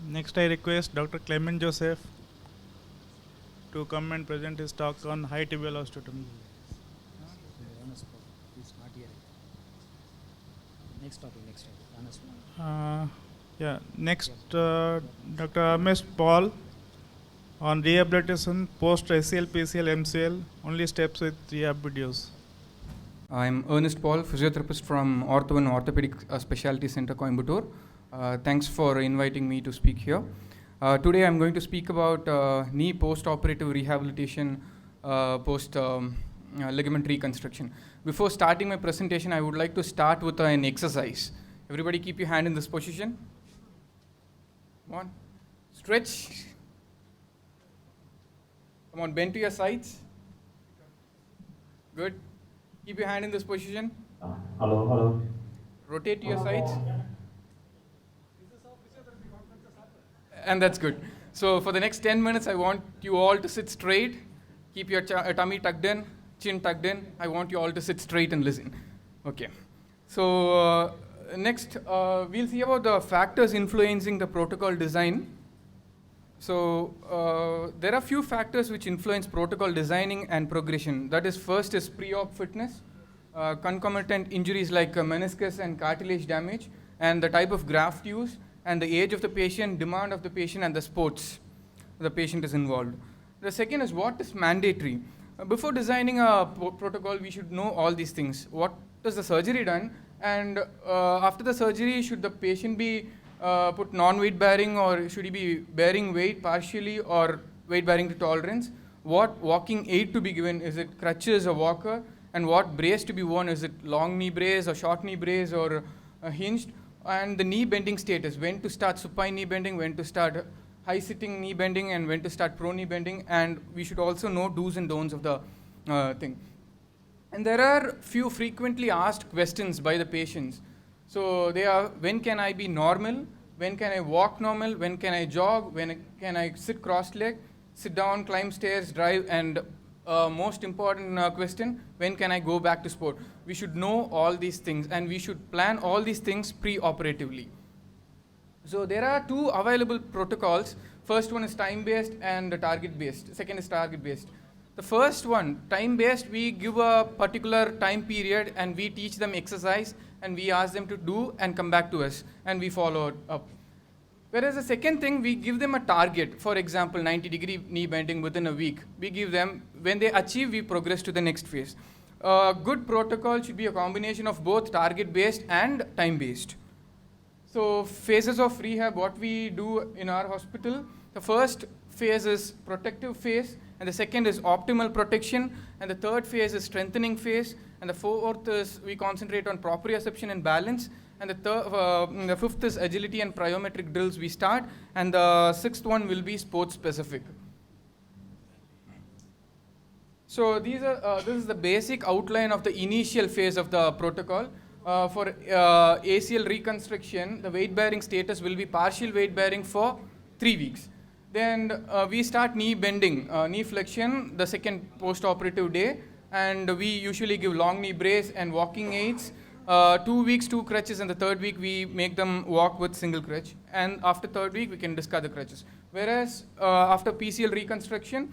Next, I request Dr. Clement Joseph to come and present his talk on high tibial osteotomy. Next topic. Honest Next, Dr. Ramesh Paul on rehabilitation post ACL, PCL, MCL, only steps with rehab videos. I'm Ernest Paul, physiotherapist from Ortho and Orthopedic Specialty Center, Coimbatore. Thanks for inviting me to speak here. Today I'm going to speak about knee post-operative rehabilitation post ligament reconstruction. Before starting my presentation, I would like to start with an exercise. Everybody keep your hand in this position. Come on. Stretch. Come on, bend to your sides. Good. Keep your hand in this position. Hello. Rotate to your sides. And that's good. So for the next 10 minutes, I want you all to sit straight. Keep your tummy tucked in, chin tucked in. I want you all to sit straight and listen. Okay. So next, we'll see about the factors influencing the protocol design. So there are few factors which influence protocol designing and progression. That is, first is pre-op fitness, concomitant injuries like meniscus and cartilage damage, and the type of graft used, and the age of the patient, demand of the patient, and the sports the patient is involved. The second is what is mandatory. Before designing a protocol, we should know all these things. What is the surgery done? And after the surgery, should the patient be put non-weight bearing, or should he be bearing weight partially or weight bearing to tolerance? What walking aid to be given? Is it crutches or walker? And what brace to be worn? Is it long knee brace or short knee brace or hinged? And the knee bending status, when to start supine knee bending, when to start high sitting knee bending, and when to start pro knee bending. And we should also know do's and don'ts of the thing. And there are few frequently asked questions by the patients. So they are, when can I be normal? When can I walk normal? When can I jog? When can I sit cross-legged, sit down, climb stairs, drive? And most important question, when can I go back to sport? We should know all these things, and we should plan all these things pre-operatively. So there are two available protocols. First one is time-based and target-based. Second is target-based. The first one, time-based, we give a particular time period and we teach them exercise and we ask them to do and come back to us and we follow up. Whereas the second thing, we give them a target. For example, 90-degree knee bending within a week. We give them, when they achieve, we progress to the next phase. A good protocol should be a combination of both target-based and time-based. So phases of rehab, what we do in our hospital, the first phase is protective phase, and the second is optimal protection, and the third phase is strengthening phase, and the fourth is we concentrate on proprioception and balance, and the fifth is agility and plyometric drills we start, and the sixth one will be sports specific. So this is the basic outline of the initial phase of the protocol. For ACL reconstruction, the weight bearing status will be partial weight bearing for 3 weeks. Then we start knee bending, knee flexion the second post-operative day, and we usually give long knee brace and walking aids. 2 weeks, 2 crutches, and the third week we make them walk with single crutch. And after third week, we can discard the crutches. Whereas after PCL reconstruction,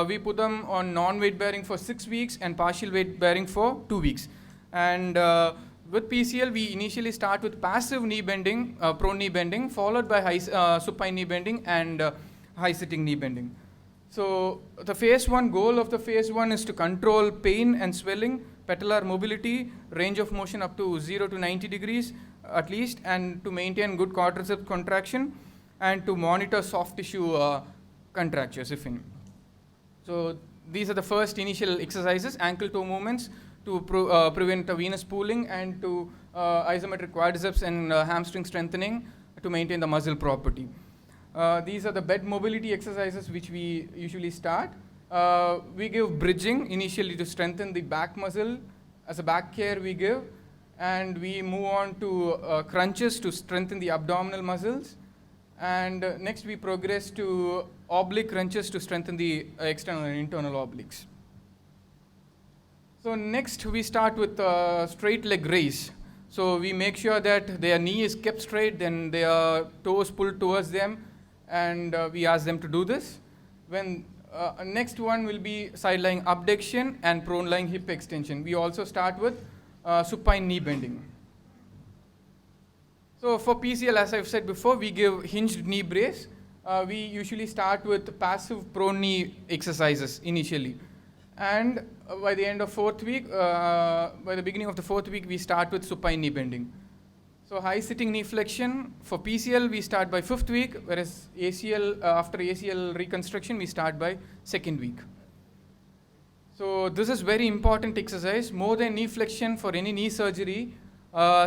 we put them on non-weight bearing for 6 weeks and partial weight bearing for 2 weeks. And with PCL, we initially start with passive knee bending, prone knee bending, followed by high supine knee bending and high sitting knee bending. So the phase 1 goal of the phase 1 is to control pain and swelling, patellar mobility, range of motion up to 0 to 90 degrees at least, and to maintain good quadriceps contraction, and to monitor soft tissue contractures if any. So these are the first initial exercises, ankle toe movements to prevent venous pooling, and to isometric quadriceps and hamstring strengthening to maintain the muscle property. These are the bed mobility exercises which we usually start. We give bridging initially to strengthen the back muscle. As a back care we give, and we move on to crunches to strengthen the abdominal muscles. And next we progress to oblique crunches to strengthen the external and internal obliques. So next we start with straight leg raise. So we make sure that their knee is kept straight, then their toes pulled towards them, and we ask them to do this. When next one will be side lying abduction and prone lying hip extension. We also start with supine knee bending. So for PCL, as I've said before, we give hinged knee brace. We usually start with passive prone knee exercises initially. And by the end of fourth week, by the beginning of the fourth week, we start with supine knee bending. So high sitting knee flexion, for PCL, we start by fifth week, whereas ACL, after ACL reconstruction, we start by second week. So this is very important exercise. More than knee flexion for any knee surgery,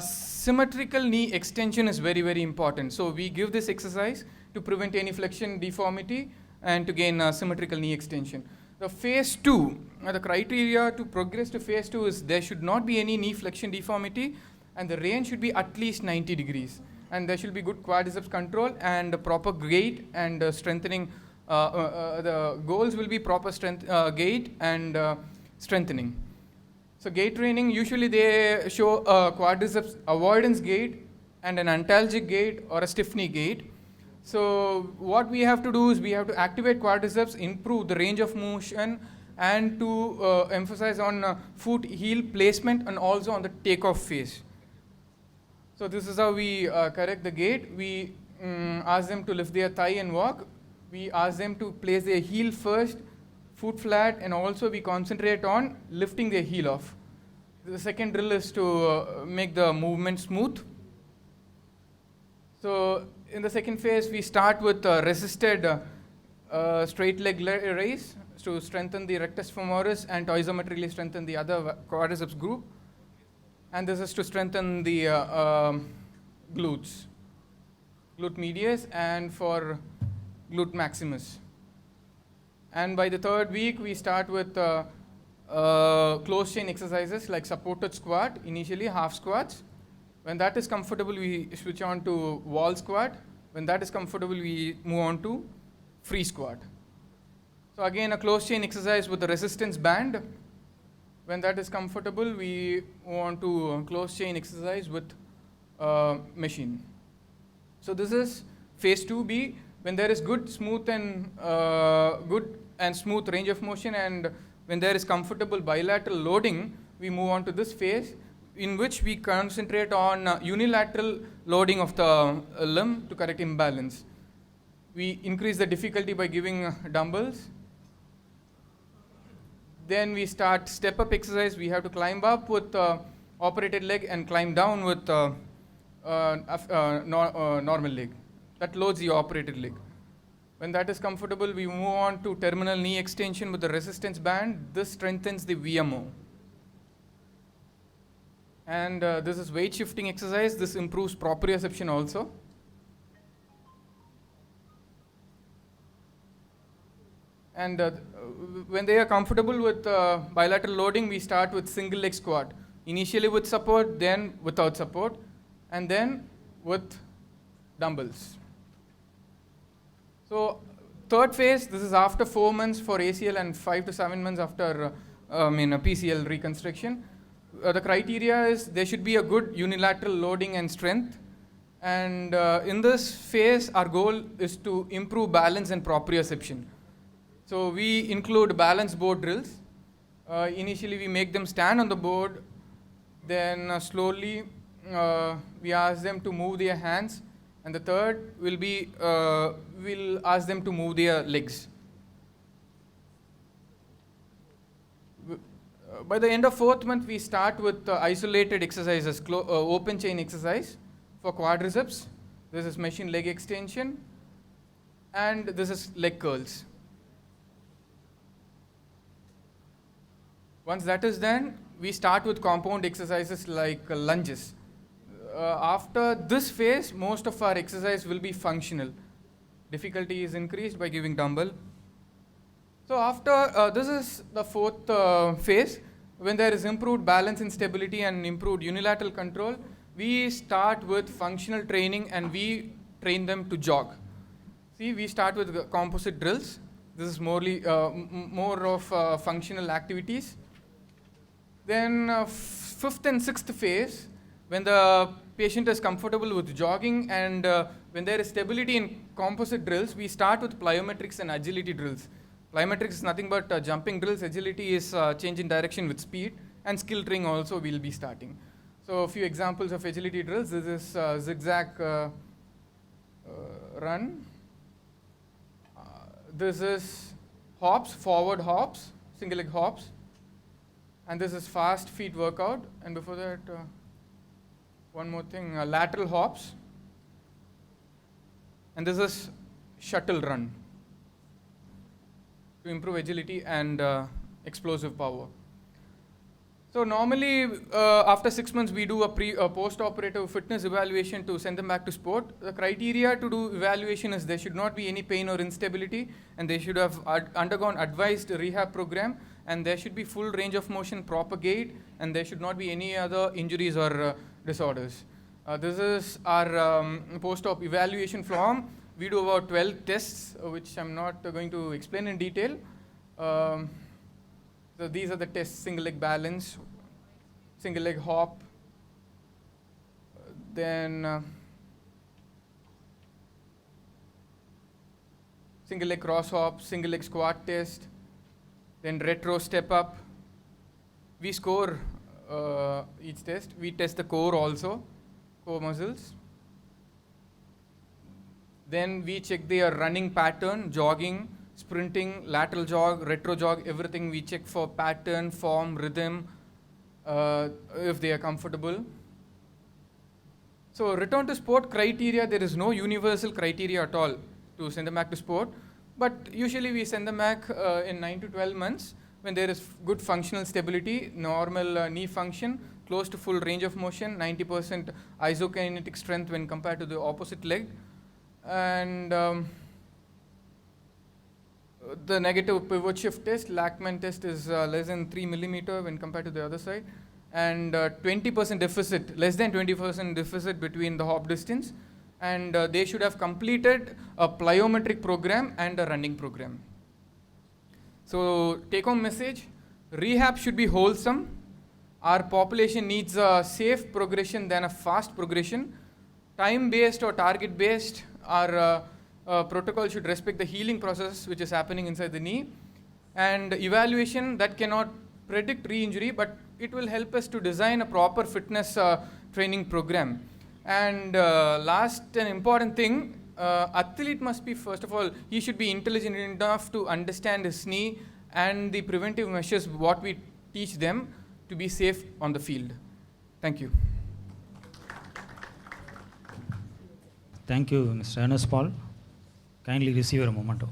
symmetrical knee extension is very, very important. So we give this exercise to prevent any flexion deformity and to gain symmetrical knee extension. The phase 2, the criteria to progress to phase 2 is there should not be any knee flexion deformity, and the range should be at least 90 degrees. And there should be good quadriceps control and proper gait and strengthening. The goals will be proper strength, gait and strengthening. So gait training, usually they show a quadriceps avoidance gait and an antalgic gait or a stiff knee gait. So what we have to do is we have to activate quadriceps, improve the range of motion, and to emphasize on foot heel placement and also on the takeoff phase. So this is how we correct the gait. We ask them to lift their thigh and walk. We ask them to place their heel first, foot flat, and also we concentrate on lifting their heel off. The second drill is to make the movement smooth. So in the second phase, we start with resisted straight leg raise to strengthen the rectus femoris and to isometrically strengthen the other quadriceps group. And this is to strengthen the glutes, glute medius, and for glute maximus. And by the third week, we start with closed chain exercises like supported squat, initially half squats. When that is comfortable, we switch on to wall squat. When that is comfortable, we move on to free squat. So again, a closed chain exercise with the resistance band. When that is comfortable, we move on to closed chain exercise with machine. So this is phase 2B. When there is good and smooth range of motion, and when there is comfortable bilateral loading, we move on to this phase, in which we concentrate on unilateral loading of the limb to correct imbalance. We increase the difficulty by giving dumbbells. Then we start step-up exercise. We have to climb up with operated leg and climb down with normal leg. That loads the operated leg. When that is comfortable, we move on to terminal knee extension with the resistance band. This strengthens the VMO. And this is weight shifting exercise. This improves proprioception also. And when they are comfortable with bilateral loading, we start with single leg squat. Initially with support, then without support, and then with dumbbells. So third phase, this is after 4 months for ACL and 5 to 7 months after a PCL reconstruction. The criteria is there should be a good unilateral loading and strength. And in this phase, our goal is to improve balance and proprioception. So we include balance board drills. Initially, we make them stand on the board. Then slowly, we ask them to move their hands. And the third will be, we'll ask them to move their legs. By the end of 4th month, we start with isolated exercises, open chain exercise for quadriceps. This is machine leg extension. And this is leg curls. Once that is done, we start with compound exercises like lunges. After this phase, most of our exercise will be functional. Difficulty is increased by giving dumbbell. So after, this is the 4th phase. When there is improved balance and stability and improved unilateral control, we start with functional training and we train them to jog. See, we start with composite drills. This is more of functional activities. Then 5th and 6th phase, When the patient is comfortable with jogging and when there is stability in composite drills, we start with plyometrics and agility drills. Plyometrics is nothing but jumping drills. Agility is change in direction with speed, and skill training also we'll be starting. So a few examples of agility drills. This is zigzag run. This is hops, forward hops, single leg hops. And this is fast feet workout. And before that, one more thing, lateral hops. And this is shuttle run to improve agility and explosive power. So normally, after 6 months, we do a post-operative fitness evaluation to send them back to sport. The criteria to do evaluation is there should not be any pain or instability, and they should have undergone advised rehab program, and there should be full range of motion, proper gait, and there should not be any other injuries or disorders. This is our post-op evaluation form. We do about 12 tests, which I'm not going to explain in detail. So these are the tests: single leg balance, single leg hop, then single leg cross hop, single leg squat test, then retro step up. We score each test. We test the core also, core muscles. Then we check their running pattern, jogging, sprinting, lateral jog, retro jog, everything we check for pattern, form, rhythm, if they are comfortable. So return to sport criteria, there is no universal criteria at all to send them back to sport. But usually we send them back in 9 to 12 months when there is good functional stability, normal knee function, close to full range of motion, 90% isokinetic strength when compared to the opposite leg. And the negative pivot shift test, Lachman test is less than 3 millimeter when compared to the other side, and 20% deficit, less than 20% deficit between the hop distance, and they should have completed a plyometric program and a running program. So take home message, rehab should be wholesome. Our population needs a safe progression than a fast progression. Time-based or target-based, our protocol should respect the healing process which is happening inside the knee, and evaluation that cannot predict re-injury, but it will help us to design a proper fitness training program. And last and important thing, athlete must be, first of all, he should be intelligent enough to understand his knee and the preventive measures what we teach them to be safe on the field. Thank you. Thank you, Mr. Ernest Paul. Kindly receive your memento.